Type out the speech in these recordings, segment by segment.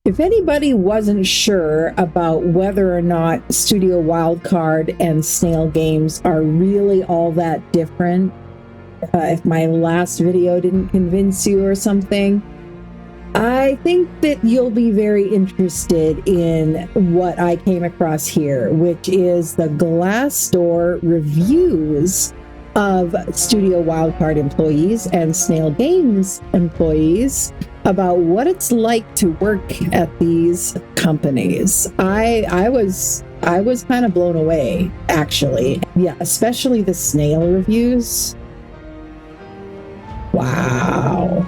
If anybody wasn't sure about whether or not Studio Wildcard and Snail Games are really all that different, if my last video didn't convince you or something, I think that you'll be very interested in what I came across here, which is the Glassdoor reviews of Studio Wildcard employees and Snail Games employees about what it's like to work at these companies. I was kind of blown away, actually. Yeah, especially the Snail reviews. Wow.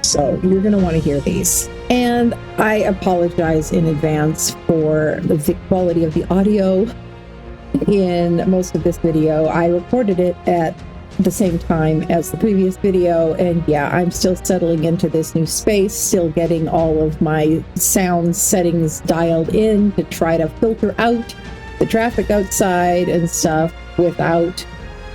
So you're going to want to hear these. And I apologize in advance for the quality of the audio in most of this video. I recorded it at the same time as the previous video, and yeah, I'm still settling into this new space, still getting all of my sound settings dialed in to try to filter out the traffic outside and stuff without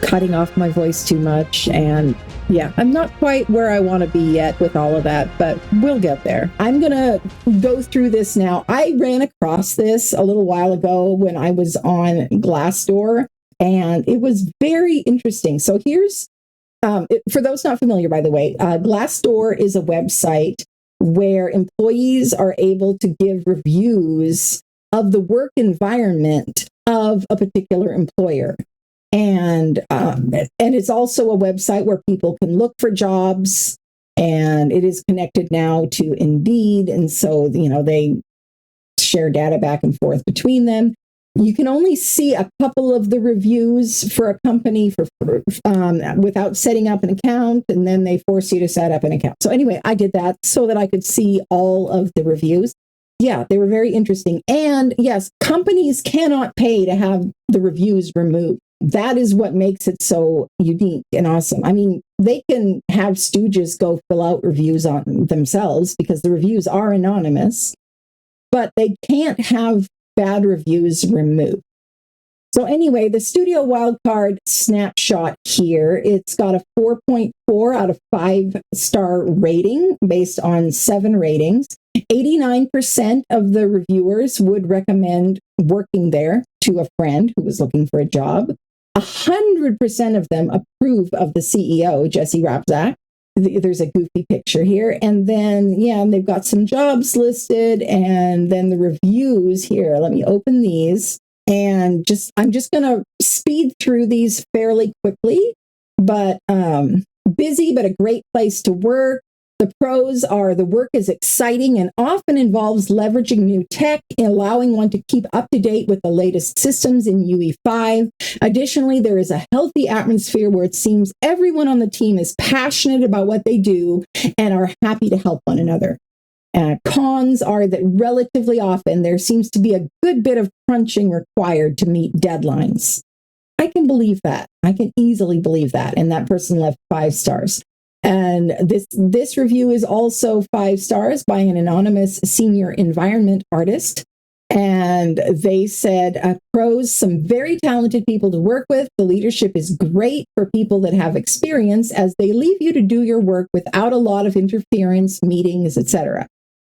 cutting off my voice too much. And yeah, I'm not quite where I want to be yet with all of that, but we'll get there. I'm gonna go through this now. I ran across this a little while ago when I was on Glassdoor, and it was very interesting. So here's, for those not familiar, by the way, Glassdoor is a website where employees are able to give reviews of the work environment of a particular employer. And it's also a website where people can look for jobs, and it is connected now to Indeed. And so, they share data back and forth between them. You can only see a couple of the reviews for a company without setting up an account, and then they force you to set up an account. So anyway, I did that so that I could see all of the reviews. Yeah, they were very interesting. And yes, companies cannot pay to have the reviews removed. That is what makes it so unique and awesome. I mean, they can have stooges go fill out reviews on themselves because the reviews are anonymous, but they can't have bad reviews removed. So anyway, the Studio Wildcard snapshot here, it's got a 4.4 out of 5-star rating based on 7 ratings. 89% of the reviewers would recommend working there to a friend who was looking for a job. 100% of them approve of the CEO, Jesse Rapzak. There's a goofy picture here. And then, they've got some jobs listed, and then the reviews here. Let me open these, and I'm just going to speed through these fairly quickly, but busy, but a great place to work. The pros are the work is exciting and often involves leveraging new tech and allowing one to keep up to date with the latest systems in UE5. Additionally, there is a healthy atmosphere where it seems everyone on the team is passionate about what they do and are happy to help one another. Cons are that relatively often there seems to be a good bit of crunching required to meet deadlines. I can believe that. I can easily believe that. And that person left 5 stars. And this review is also 5 stars by an anonymous senior environment artist. And they said, pros, some very talented people to work with. The leadership is great for people that have experience, as they leave you to do your work without a lot of interference, meetings, etc.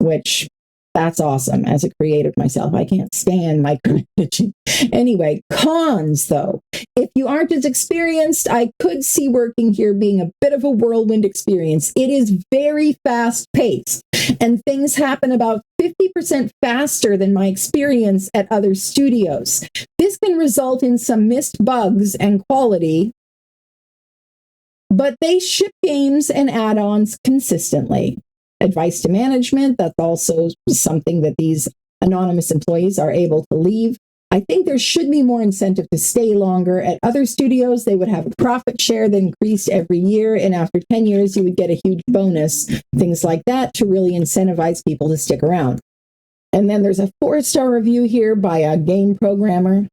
Which, that's awesome. As a creative myself, I can't stand micromanaging. Anyway, cons though. If you aren't as experienced, I could see working here being a bit of a whirlwind experience. It is very fast paced, and things happen about 50% faster than my experience at other studios. This can result in some missed bugs and quality, but they ship games and add-ons consistently. Advice to management, that's also something that these anonymous employees are able to leave. I think there should be more incentive to stay longer. At other studios, they would have a profit share that increased every year, and after 10 years, you would get a huge bonus, things like that, to really incentivize people to stick around. And then there's a 4-star review here by a game programmer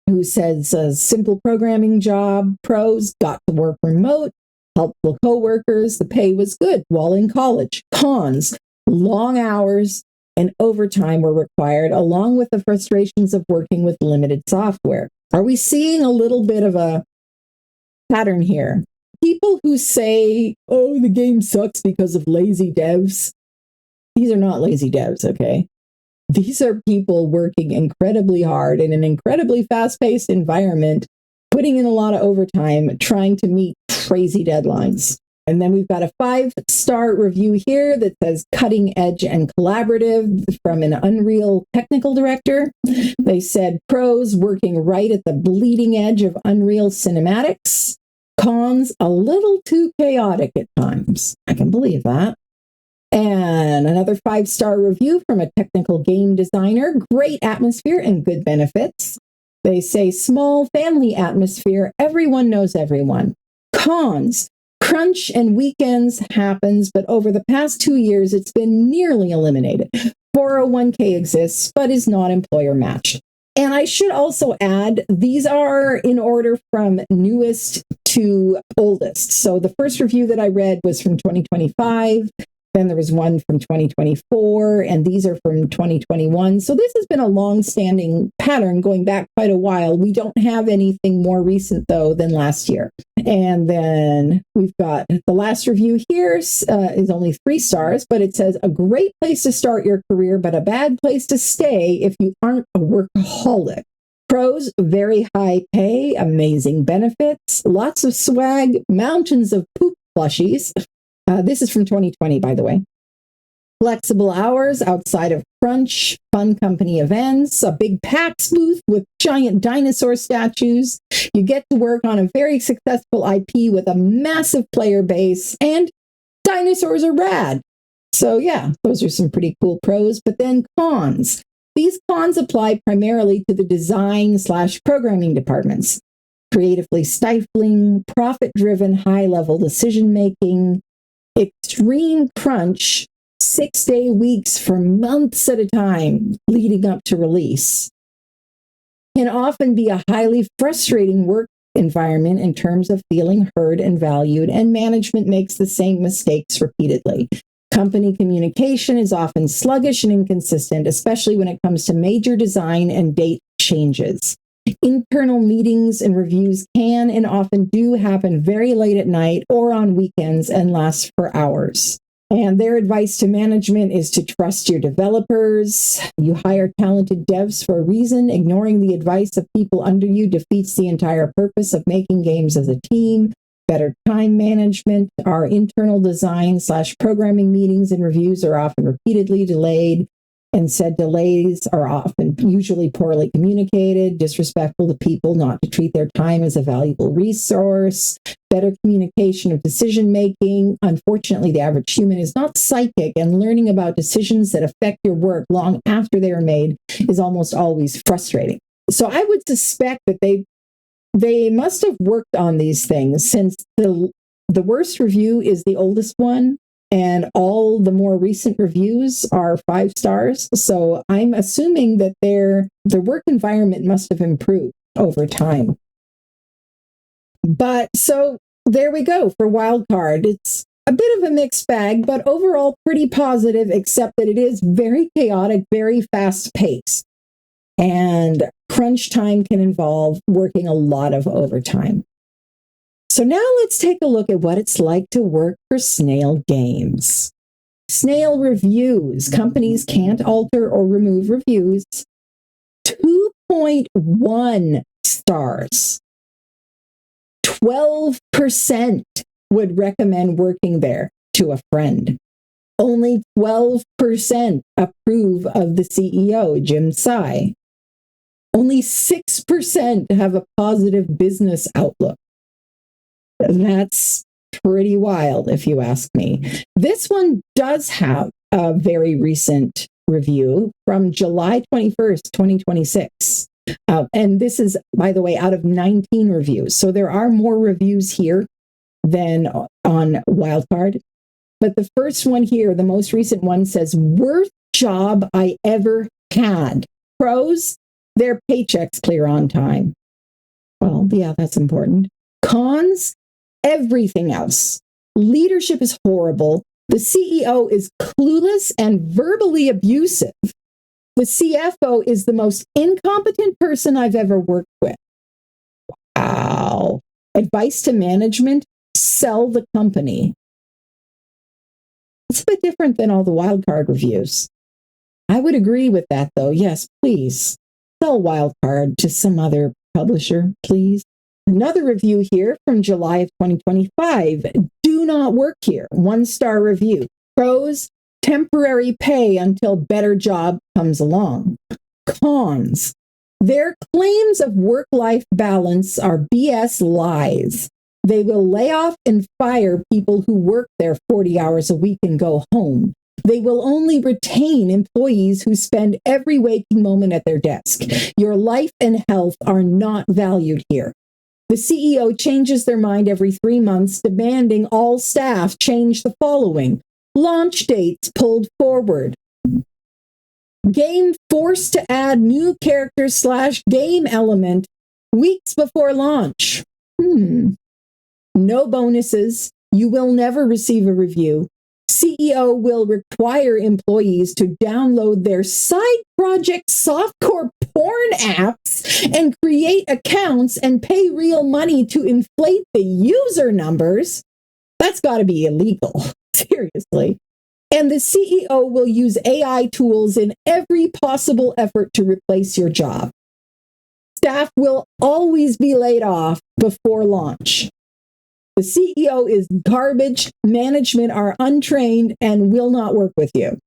who says, simple programming job, pros, got to work remote, helpful coworkers, the pay was good while in college. Cons, long hours and overtime were required, along with the frustrations of working with limited software. Are we seeing a little bit of a pattern here? People who say, oh, the game sucks because of lazy devs. these are not lazy devs, okay? These are people working incredibly hard in an incredibly fast-paced environment, putting in a lot of overtime, trying to meet crazy deadlines. And then we've got a 5-star review here that says cutting edge and collaborative from an Unreal technical director. They said pros, working right at the bleeding edge of Unreal cinematics. Cons, a little too chaotic at times. I can believe that. And another 5-star review from a technical game designer. Great atmosphere and good benefits. They say small family atmosphere. Everyone knows everyone. Cons, crunch and weekends happens, but over the past 2 years, it's been nearly eliminated. 401k exists, but is not employer matched. And I should also add, these are in order from newest to oldest. So the first review that I read was from 2025. Then there was one from 2024, and these are from 2021. So this has been a long-standing pattern going back quite a while. We don't have anything more recent, though, than last year. And then we've got the last review here is only 3 stars, but it says, a great place to start your career, but a bad place to stay if you aren't a workaholic. Pros, very high pay, amazing benefits, lots of swag, mountains of poop plushies. This is from 2020, by the way. Flexible hours outside of crunch, fun company events, a big PAX booth with giant dinosaur statues. You get to work on a very successful IP with a massive player base, and dinosaurs are rad. So yeah, those are some pretty cool pros. But then cons. These cons apply primarily to the design/programming departments. Creatively stifling, profit-driven, high-level decision-making, extreme crunch, 6-day weeks for months at a time leading up to release, can often be a highly frustrating work environment in terms of feeling heard and valued, and management makes the same mistakes repeatedly. Company communication is often sluggish and inconsistent, especially when it comes to major design and date changes. Internal meetings and reviews can and often do happen very late at night or on weekends and last for hours. And their advice to management is to trust your developers. You hire talented devs for a reason. Ignoring the advice of people under you defeats the entire purpose of making games as a team. Better time management. Our internal design/programming meetings and reviews are often repeatedly delayed, and said delays are often usually poorly communicated, disrespectful to people not to treat their time as a valuable resource, better communication of decision-making. Unfortunately, the average human is not psychic, and learning about decisions that affect your work long after they are made is almost always frustrating. So I would suspect that they must have worked on these things, since the worst review is the oldest one, and all the more recent reviews are 5 stars. So I'm assuming that their work environment must have improved over time. But so there we go for Wildcard. It's a bit of a mixed bag, but overall pretty positive, except that it is very chaotic, very fast paced. And crunch time can involve working a lot of overtime. So now let's take a look at what it's like to work for Snail Games. Snail reviews. Companies can't alter or remove reviews. 2.1 stars. 12% would recommend working there to a friend. Only 12% approve of the CEO, Jim Tsai. Only 6% have a positive business outlook. That's pretty wild, if you ask me. This one does have a very recent review from July 21st, 2026. And this is, by the way, out of 19 reviews. So there are more reviews here than on Wildcard. But the first one here, the most recent one, says, worst job I ever had. Pros, their paychecks clear on time. Well, yeah, that's important. Cons, everything else. Leadership is horrible. The CEO is clueless and verbally abusive. The CFO is the most incompetent person I've ever worked with. Wow. Advice to management, sell the company. It's a bit different than all the Wildcard reviews. I would agree with that, though. Yes, please sell Wildcard to some other publisher, please. Another review here from July of 2025. Do not work here. 1-star review. Pros, temporary pay until better job comes along. Cons, their claims of work-life balance are BS lies. They will lay off and fire people who work there 40 hours a week and go home. They will only retain employees who spend every waking moment at their desk. Your life and health are not valued here. The CEO changes their mind every 3 months, demanding all staff change the following. Launch dates pulled forward. Game forced to add new characters / game element weeks before launch. No bonuses. You will never receive a review. CEO will require employees to download their side project softcore porn apps and create accounts and pay real money to inflate the user numbers. That's got to be illegal. Seriously. And the CEO will use AI tools in every possible effort to replace your job. Staff will always be laid off before launch. The CEO is garbage, management are untrained, and will not work with you.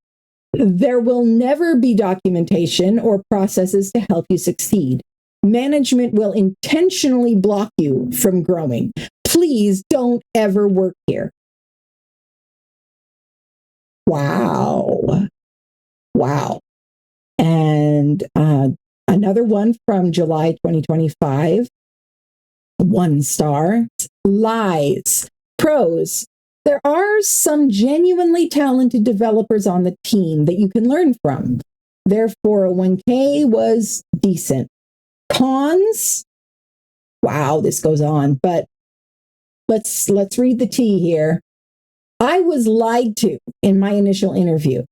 There will never be documentation or processes to help you succeed. Management will intentionally block you from growing. Please don't ever work here. Wow. And another one from July 2025. 1 star. Lies. Pros. There are some genuinely talented developers on the team that you can learn from. Their 401k was decent. Cons. Wow, this goes on, but let's read the tea here. I was lied to in my initial interview.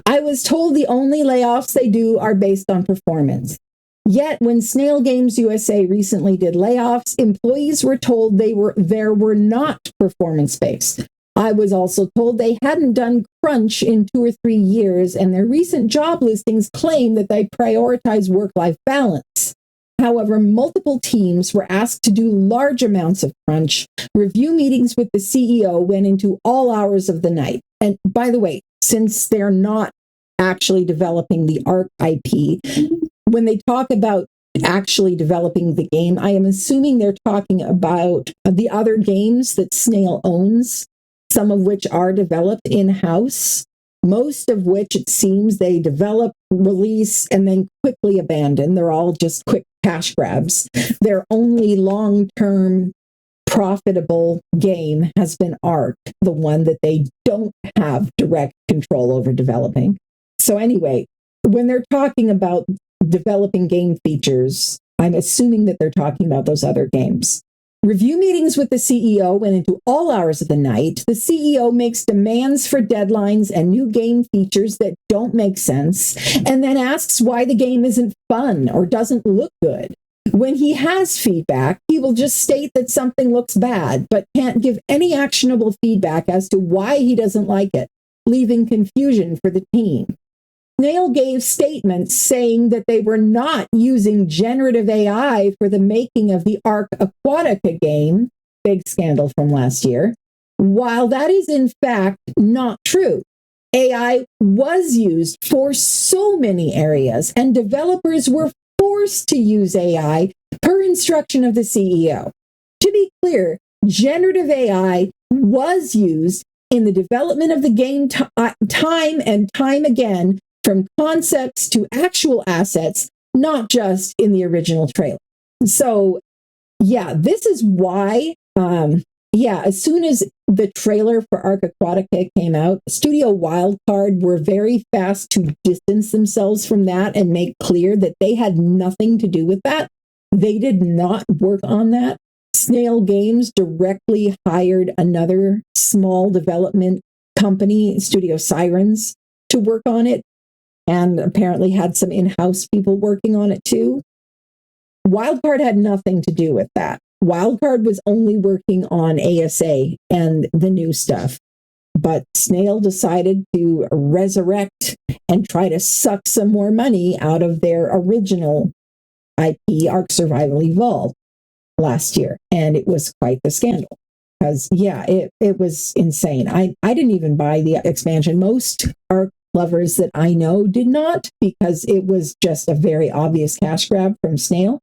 I was told the only layoffs they do are based on performance. Yet, when Snail Games USA recently did layoffs, employees were told there were not performance-based. I was also told they hadn't done crunch in 2 or 3 years, and their recent job listings claim that they prioritize work-life balance. However, multiple teams were asked to do large amounts of crunch. Review meetings with the CEO went into all hours of the night. And by the way, since they're not actually developing the ARC IP, when they talk about actually developing the game, I am assuming they're talking about the other games that Snail owns, some of which are developed in-house, most of which it seems they develop, release, and then quickly abandon. They're all just quick cash grabs. Their only long-term profitable game has been ARC, the one that they don't have direct control over developing. So anyway, when they're talking about developing game features, I'm assuming that they're talking about those other games. Review meetings with the CEO went into all hours of the night. The CEO makes demands for deadlines and new game features that don't make sense, and then asks why the game isn't fun or doesn't look good. When he has feedback, he will just state that something looks bad, but can't give any actionable feedback as to why he doesn't like it, leaving confusion for the team. Snail gave statements saying that they were not using generative AI for the making of the Arc Aquatica game, big scandal from last year. While that is in fact not true, AI was used for so many areas, and developers were forced to use AI per instruction of the CEO. To be clear, generative AI was used in the development of the game time and time again, from concepts to actual assets, not just in the original trailer. So, yeah, this is why, as soon as the trailer for Arc Aquatica came out, Studio Wildcard were very fast to distance themselves from that and make clear that they had nothing to do with that. They did not work on that. Snail Games directly hired another small development company, Studio Sirens, to work on it, and apparently had some in-house people working on it too. Wildcard had nothing to do with that. Wildcard was only working on ASA and the new stuff. But Snail decided to resurrect and try to suck some more money out of their original IP, Ark Survival Evolved, last year. And it was quite the scandal. Because, yeah, it was insane. I didn't even buy the expansion. Most Ark lovers that I know did not, because it was just a very obvious cash grab from Snail.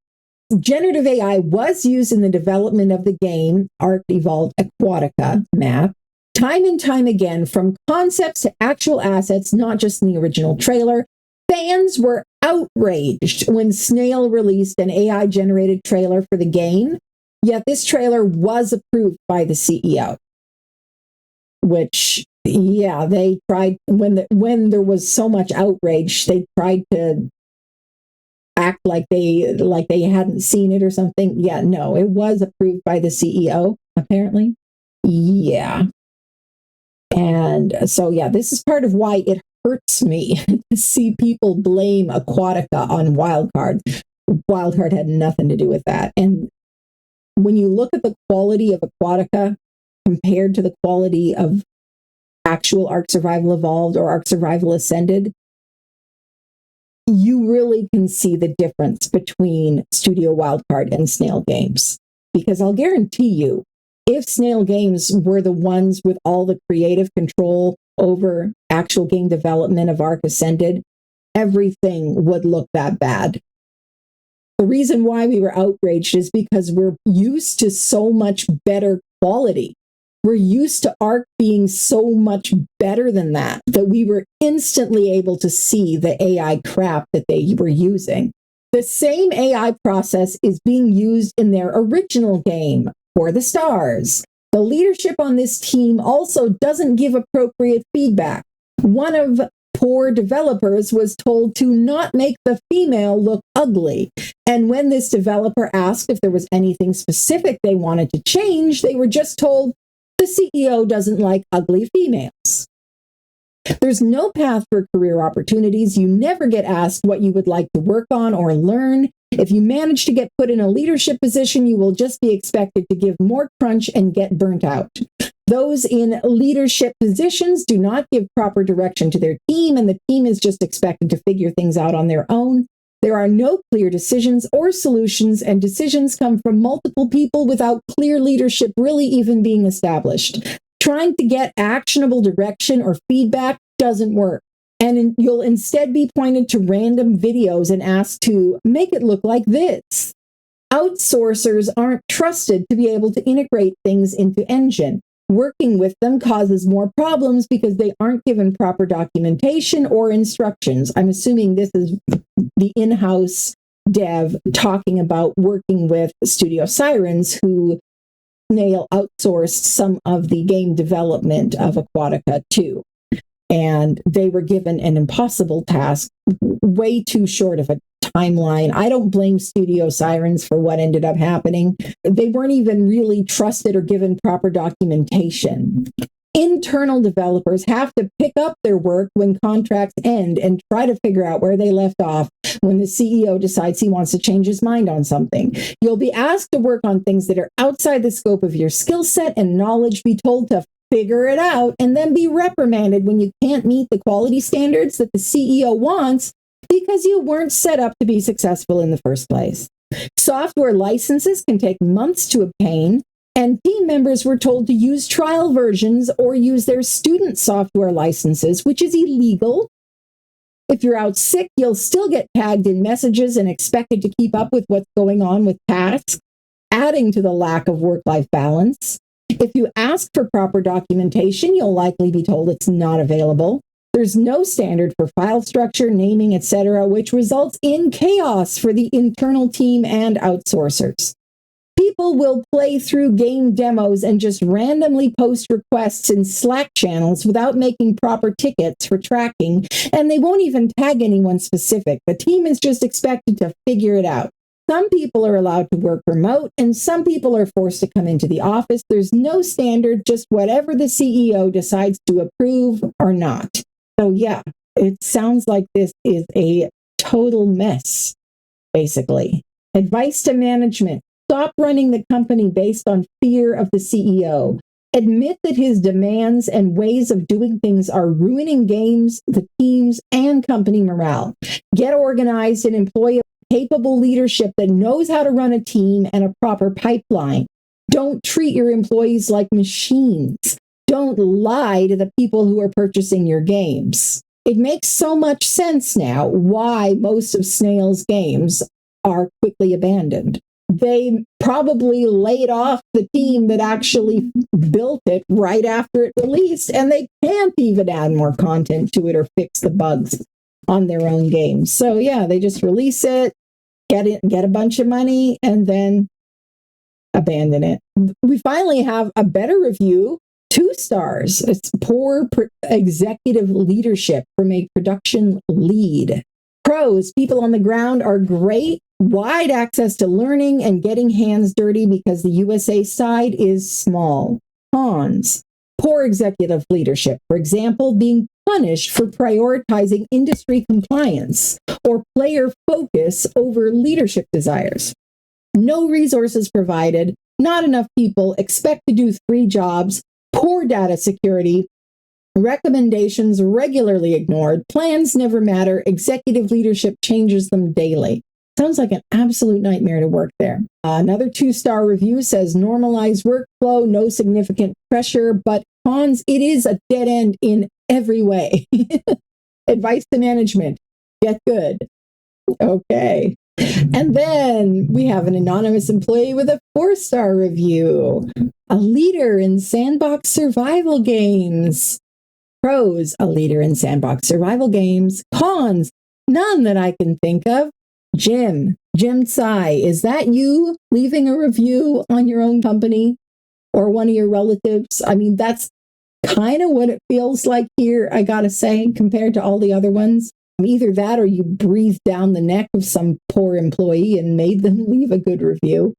Generative AI was used in the development of the game Ark Evolved Aquatica map, time and time again, from concepts to actual assets, not just in the original trailer. Fans were outraged when Snail released an AI-generated trailer for the game, yet this trailer was approved by the CEO. Which, yeah, they tried, when there was so much outrage, they tried to act like they hadn't seen it or something. Yeah, no, it was approved by the CEO, apparently. Yeah. And so, yeah, this is part of why it hurts me to see people blame Aquatica on Wildcard. Wildcard had nothing to do with that. And when you look at the quality of Aquatica compared to the quality of actual Ark Survival Evolved or Ark Survival Ascended, you really can see the difference between Studio Wildcard and Snail Games. Because I'll guarantee you, if Snail Games were the ones with all the creative control over actual game development of Ark Ascended, everything would look that bad. The reason why we were outraged is because we're used to so much better quality. We're used to Ark being so much better than that we were instantly able to see the AI crap that they were using. The same AI process is being used in their original game, For the Stars. The leadership on this team also doesn't give appropriate feedback. One of poor developers was told to not make the female look ugly. And when this developer asked if there was anything specific they wanted to change, they were just told, the CEO doesn't like ugly females. There's no path for career opportunities. You never get asked what you would like to work on or learn. If you manage to get put in a leadership position, you will just be expected to give more crunch and get burnt out. Those in leadership positions do not give proper direction to their team, and the team is just expected to figure things out on their own. There are no clear decisions or solutions, and decisions come from multiple people without clear leadership really even being established. Trying to get actionable direction or feedback doesn't work, and you'll instead be pointed to random videos and asked to make it look like this. Outsourcers aren't trusted to be able to integrate things into Engine. Working with them causes more problems because they aren't given proper documentation or instructions. I'm assuming this is the in-house dev talking about working with Studio Sirens, who Snail outsourced some of the game development of Aquatica to. And they were given an impossible task, way too short of a timeline. I don't blame Studio Sirens for what ended up happening. They weren't even really trusted or given proper documentation. Internal developers have to pick up their work when contracts end and try to figure out where they left off when the CEO decides he wants to change his mind on something. You'll be asked to work on things that are outside the scope of your skill set and knowledge, be told to figure it out, and then be reprimanded when you can't meet the quality standards that the CEO wants because you weren't set up to be successful in the first place. Software licenses can take months to obtain, and team members were told to use trial versions or use their student software licenses, which is illegal. If you're out sick, you'll still get tagged in messages and expected to keep up with what's going on with tasks, adding to the lack of work-life balance. If you ask for proper documentation, you'll likely be told it's not available. There's no standard for file structure, naming, etc., which results in chaos for the internal team and outsourcers. People will play through game demos and just randomly post requests in Slack channels without making proper tickets for tracking, and they won't even tag anyone specific. The team is just expected to figure it out. Some people are allowed to work remote, and some people are forced to come into the office. There's no standard, just whatever the CEO decides to approve or not. So yeah, it sounds like this is a total mess, basically. Advice to management: stop running the company based on fear of the CEO. Admit that his demands and ways of doing things are ruining games, the teams, and company morale. Get organized and employ a capable leadership that knows how to run a team and a proper pipeline. Don't treat your employees like machines. Don't lie to the people who are purchasing your games. It makes so much sense now why most of Snail's games are quickly abandoned. They probably laid off the team that actually built it right after it released, and they can't even add more content to it or fix the bugs on their own games. So yeah, they just release it, get a bunch of money, and then abandon it. We finally have a better review. 2 stars. It's poor executive leadership from a production lead. Pros, people on the ground are great. Wide access to learning and getting hands dirty because the USA side is small. Cons, poor executive leadership. For example, being punished for prioritizing industry compliance or player focus over leadership desires. No resources provided, not enough people, expect to do 3 jobs, poor data security, recommendations regularly ignored, plans never matter, executive leadership changes them daily. Sounds like an absolute nightmare to work there. Another 2-star review says normalized workflow, no significant pressure, but cons, it is a dead end in every way. Advice to management, get good. Okay. And then we have an anonymous employee with a 4-star review. A leader in sandbox survival games. Pros, a leader in sandbox survival games. Cons, none that I can think of. Jim Tsai, is that you leaving a review on your own company or one of your relatives? I mean, that's kind of what it feels like here, I gotta say, compared to all the other ones. Either that or you breathed down the neck of some poor employee and made them leave a good review.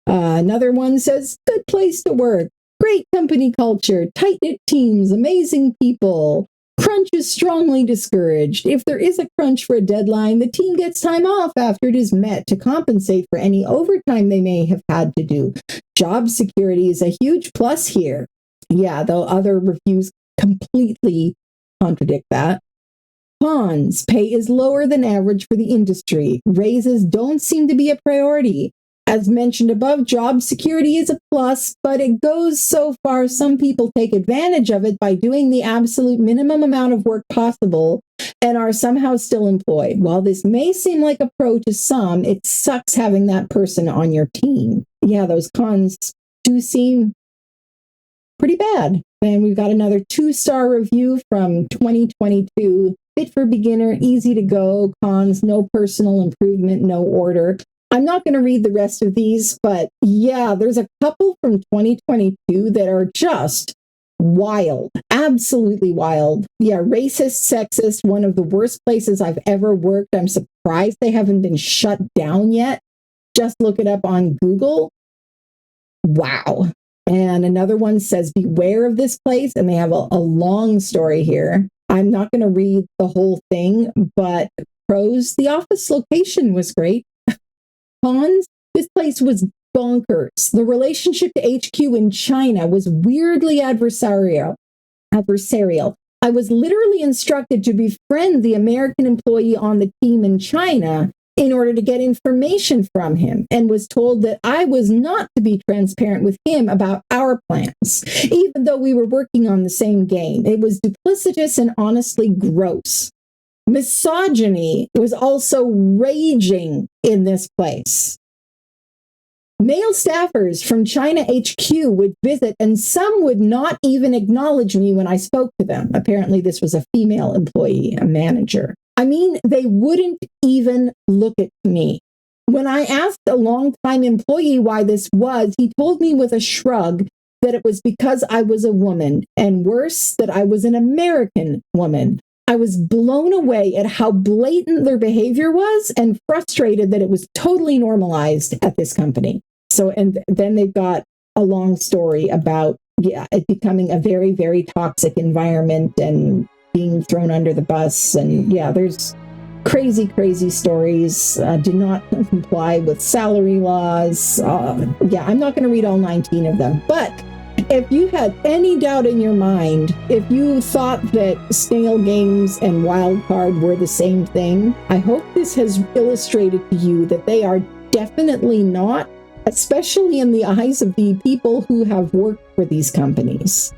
Another one says, good place to work, great company culture, tight-knit teams, amazing people. Crunch is strongly discouraged. If there is a crunch for a deadline, the team gets time off after it is met to compensate for any overtime they may have had to do. Job security is a huge plus here. Yeah, though other reviews completely contradict that. Cons, pay is lower than average for the industry. Raises don't seem to be a priority. As mentioned above, job security is a plus, but it goes so far some people take advantage of it by doing the absolute minimum amount of work possible and are somehow still employed. While this may seem like a pro to some, it sucks having that person on your team. Yeah, those cons do seem pretty bad. And we've got another 2-star review from 2022. Fit for beginner, easy to go, cons, no personal improvement, no order. I'm not going to read the rest of these, but yeah, there's a couple from 2022 that are just wild, absolutely wild. Yeah, racist, sexist, one of the worst places I've ever worked. I'm surprised they haven't been shut down yet. Just look it up on Google. Wow. And another one says, beware of this place. And they have a long story here. I'm not going to read the whole thing, but pros, the office location was great. Cons, this place was bonkers. The relationship to HQ in China was weirdly adversarial. I was literally instructed to befriend the American employee on the team in China in order to get information from him, and was told that I was not to be transparent with him about our plans, even though we were working on the same game. It was duplicitous and honestly gross. Misogyny was also raging in this place. Male staffers from China HQ would visit, and some would not even acknowledge me when I spoke to them. Apparently, this was a female employee, a manager. I mean, they wouldn't even look at me. When I asked a longtime employee why this was, he told me with a shrug that it was because I was a woman, and worse, that I was an American woman. I was blown away at how blatant their behavior was and frustrated that it was totally normalized at this company. So, and then they've got a long story about it becoming a very, very toxic environment and being thrown under the bus. And yeah, there's crazy, crazy stories. Do not comply with salary laws. I'm not going to read all 19 of them, but If you had any doubt in your mind, if you thought that Snail Games and Wildcard were the same thing, I hope this has illustrated to you that they are definitely not, especially in the eyes of the people who have worked for these companies.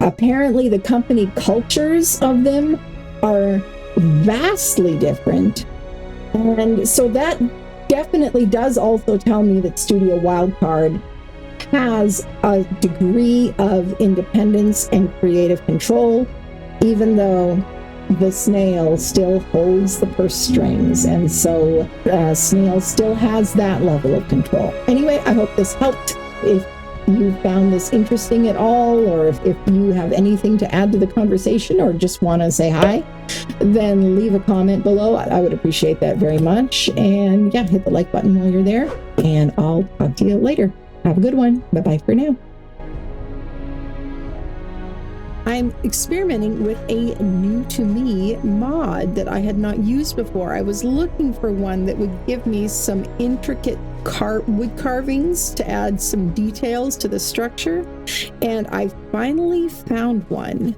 Apparently, the company cultures of them are vastly different. And so that definitely does also tell me that Studio Wildcard has a degree of independence and creative control, even though the Snail still holds the purse strings, and so Snail still has that level of control. Anyway, I hope this helped. If you found this interesting at all, or if you have anything to add to the conversation or just want to say hi, then leave a comment below. I would appreciate that very much. And yeah, hit the like button while you're there, and I'll talk to you later. Have a good one. Bye-bye for now. I'm experimenting with a new to me mod that I had not used before. I was looking for one that would give me some intricate wood carvings to add some details to the structure, and I finally found one.